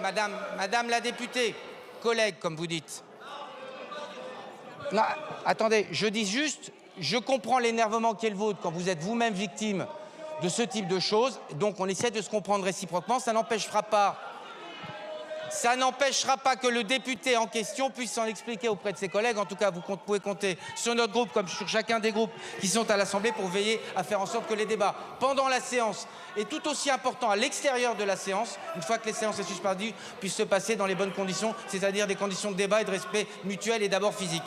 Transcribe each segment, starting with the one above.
Madame la députée, collègue, comme vous dites. Non, attendez, je dis juste, je comprends l'énervement qui est le vôtre quand vous êtes vous-même victime de ce type de choses. Donc on essaie de se comprendre réciproquement. Ça n'empêchera pas que le député en question puisse s'en expliquer auprès de ses collègues. En tout cas, vous pouvez compter sur notre groupe comme sur chacun des groupes qui sont à l'Assemblée pour veiller à faire en sorte que les débats pendant la séance et tout aussi important à l'extérieur de la séance, une fois que les séances sont suspendues, puissent se passer dans les bonnes conditions, c'est-à-dire des conditions de débat et de respect mutuel et d'abord physique.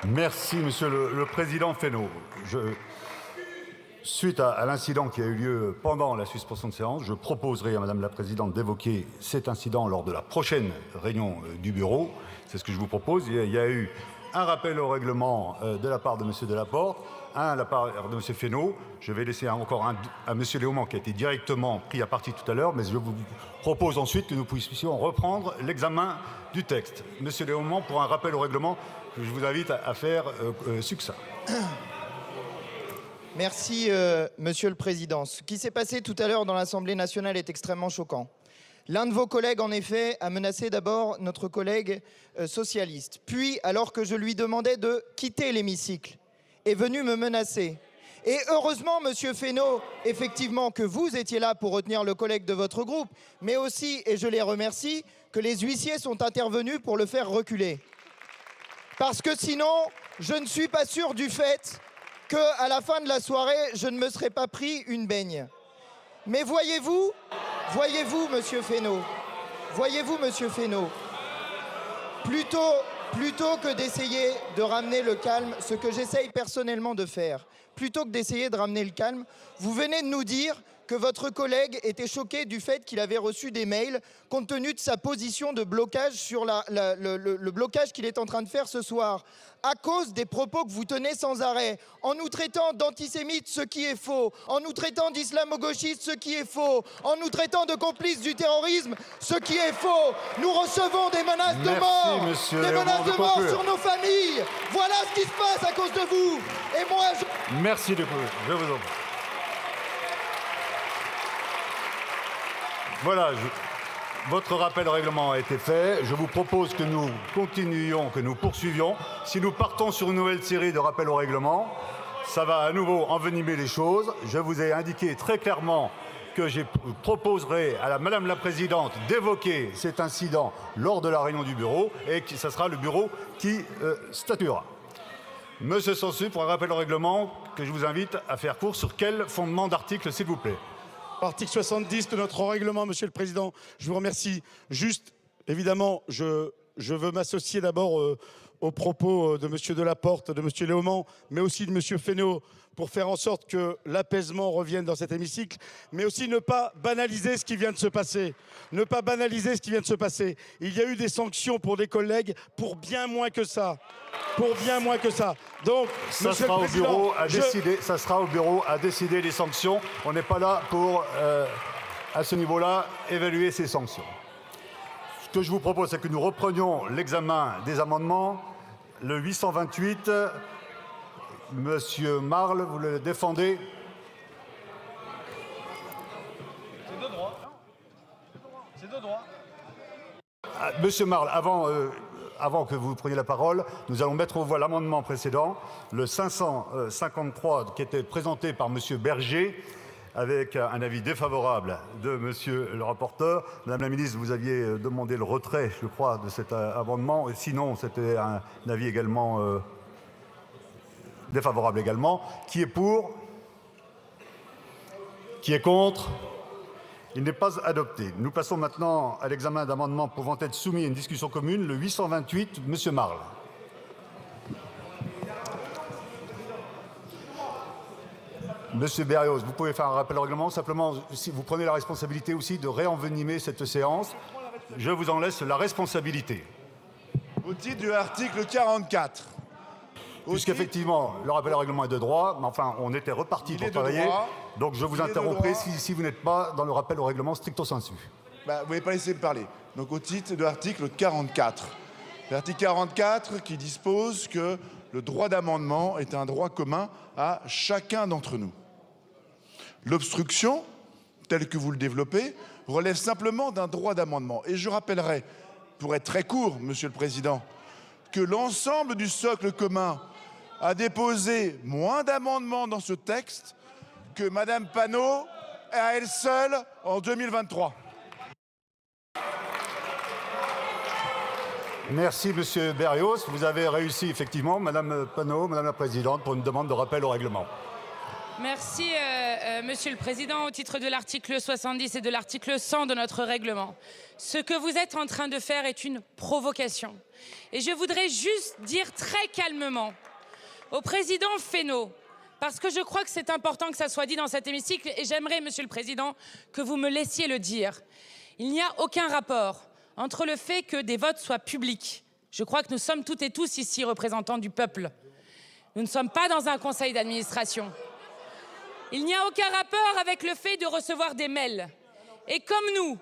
Merci, Monsieur le Président Fesneau. Suite à l'incident qui a eu lieu pendant la suspension de séance, je proposerai à Madame la Présidente d'évoquer cet incident lors de la prochaine réunion du Bureau. C'est ce que je vous propose. Il y a eu un rappel au règlement de la part de Monsieur Delaporte, un de la part de Monsieur Fesneau. Je vais laisser encore un à Monsieur Léaumont qui a été directement pris à partie tout à l'heure, mais je vous propose ensuite que nous puissions reprendre l'examen du texte. Monsieur Léaumont, pour un rappel au règlement que je vous invite à faire succinct. Merci, Monsieur le Président. Ce qui s'est passé tout à l'heure dans l'Assemblée nationale est extrêmement choquant. L'un de vos collègues, en effet, a menacé d'abord notre collègue socialiste. Puis, alors que je lui demandais de quitter l'hémicycle, est venu me menacer. Et heureusement, Monsieur Fesneau, effectivement, que vous étiez là pour retenir le collègue de votre groupe, mais aussi, et je les remercie, que les huissiers sont intervenus pour le faire reculer. Parce que sinon, je ne suis pas sûr du fait qu'à la fin de la soirée, je ne me serais pas pris une baigne. Mais voyez-vous, Monsieur Fesneau, plutôt que d'essayer de ramener le calme, ce que j'essaye personnellement de faire, plutôt que d'essayer de ramener le calme, vous venez de nous dire que votre collègue était choqué du fait qu'il avait reçu des mails compte tenu de sa position de blocage sur le blocage qu'il est en train de faire ce soir, à cause des propos que vous tenez sans arrêt, en nous traitant d'antisémites, ce qui est faux, en nous traitant d'islamo-gauchistes, ce qui est faux, en nous traitant de complices du terrorisme, ce qui est faux. Nous recevons des menaces de mort, sur nos familles. Voilà ce qui se passe à cause de vous. Et moi, Merci de je vous en prie. Voilà, votre rappel au règlement a été fait. Je vous propose que nous continuions, que nous poursuivions. Si nous partons sur une nouvelle série de rappels au règlement, ça va à nouveau envenimer les choses. Je vous ai indiqué très clairement que je proposerai à Madame la Présidente d'évoquer cet incident lors de la réunion du Bureau et que ce sera le Bureau qui statuera. Monsieur Sansu, pour un rappel au règlement que je vous invite à faire court, sur quel fondement d'article, s'il vous plaît? Article 70 de notre règlement, Monsieur le Président. Je vous remercie. Juste, évidemment, je veux m'associer d'abord aux propos de Monsieur Delaporte, de Monsieur Léaumont, mais aussi de Monsieur Fesneau, pour faire en sorte que l'apaisement revienne dans cet hémicycle, mais aussi ne pas banaliser ce qui vient de se passer. Ne pas banaliser ce qui vient de se passer. Il y a eu des sanctions pour des collègues pour bien moins que ça. Pour bien moins que ça. Donc, ça sera au bureau à décider. Ça sera au bureau à décider des sanctions. On n'est pas là pour, à ce niveau-là, évaluer ces sanctions. Ce que je vous propose, c'est que nous reprenions l'examen des amendements. Le 828, Monsieur Marle, vous le défendez? C'est de droit. C'est de droit. Monsieur Marle, avant que vous preniez la parole, nous allons mettre aux voix l'amendement précédent, le 553, qui était présenté par Monsieur Berger, avec un avis défavorable de Monsieur le rapporteur. Madame la ministre, vous aviez demandé le retrait, je crois, de cet amendement. Et sinon, c'était un avis également défavorable également. Qui est pour? Qui est contre? Il n'est pas adopté. Nous passons maintenant à l'examen d'amendements pouvant être soumis à une discussion commune. Le 828, Monsieur Marle. Monsieur Berrios, vous pouvez faire un rappel au règlement. Simplement, si vous prenez la responsabilité aussi de réenvenimer cette séance, je vous en laisse la responsabilité. Au titre de l'article 44. Puisqu'effectivement, le rappel au règlement est de droit, mais enfin, on était reparti pour travailler. Donc je vous interromprai si vous n'êtes pas dans le rappel au règlement stricto sensu. Vous n'avez pas laissé me parler. Donc au titre de l'article 44. L'article 44 qui dispose que le droit d'amendement est un droit commun à chacun d'entre nous. L'obstruction, telle que vous le développez, relève simplement d'un droit d'amendement. Et je rappellerai, pour être très court, Monsieur le Président, que l'ensemble du socle commun a déposé moins d'amendements dans ce texte que Madame Panot à elle seule en 2023. Merci, Monsieur Berrios. Vous avez réussi, effectivement, Madame Panot, Madame la Présidente, pour une demande de rappel au règlement. Merci, Monsieur le Président. Au titre de l'article 70 et de l'article 100 de notre règlement, ce que vous êtes en train de faire est une provocation. Et je voudrais juste dire très calmement au Président Fesneau, parce que je crois que c'est important que ça soit dit dans cet hémicycle, et j'aimerais, Monsieur le Président, que vous me laissiez le dire. Il n'y a aucun rapport entre le fait que des votes soient publics. Je crois que nous sommes toutes et tous ici représentants du peuple. Nous ne sommes pas dans un conseil d'administration. Il n'y a aucun rapport avec le fait de recevoir des mails. Et comme nous,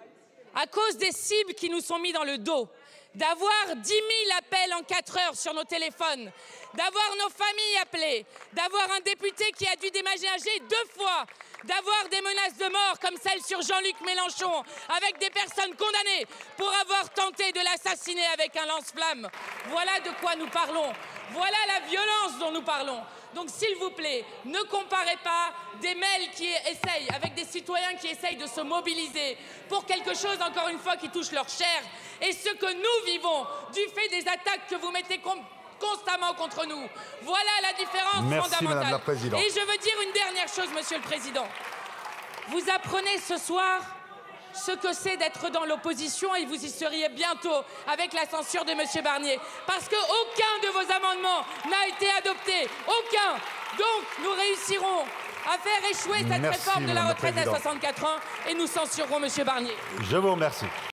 à cause des cibles qui nous sont mis dans le dos, d'avoir 10 000 appels en 4 heures sur nos téléphones, d'avoir nos familles appelées, d'avoir un député qui a dû déménager 2 fois, d'avoir des menaces de mort comme celle sur Jean-Luc Mélenchon, avec des personnes condamnées pour avoir tenté de l'assassiner avec un lance-flamme. Voilà de quoi nous parlons. Voilà la violence dont nous parlons. Donc s'il vous plaît, ne comparez pas des mails qui essayent, avec des citoyens qui essayent de se mobiliser pour quelque chose, encore une fois, qui touche leur chair, et ce que nous vivons du fait des attaques que vous mettez constamment contre nous. Voilà la différence fondamentale. Madame la Présidente. Et je veux dire une dernière chose, Monsieur le Président. Vous apprenez ce soir ce que c'est d'être dans l'opposition, et vous y seriez bientôt avec la censure de Monsieur Barnier. Parce qu'aucun de vos amendements n'a été adopté. Aucun. Donc nous réussirons à faire échouer cette réforme de la retraite à 64 ans, et nous censurerons Monsieur Barnier. Je vous remercie.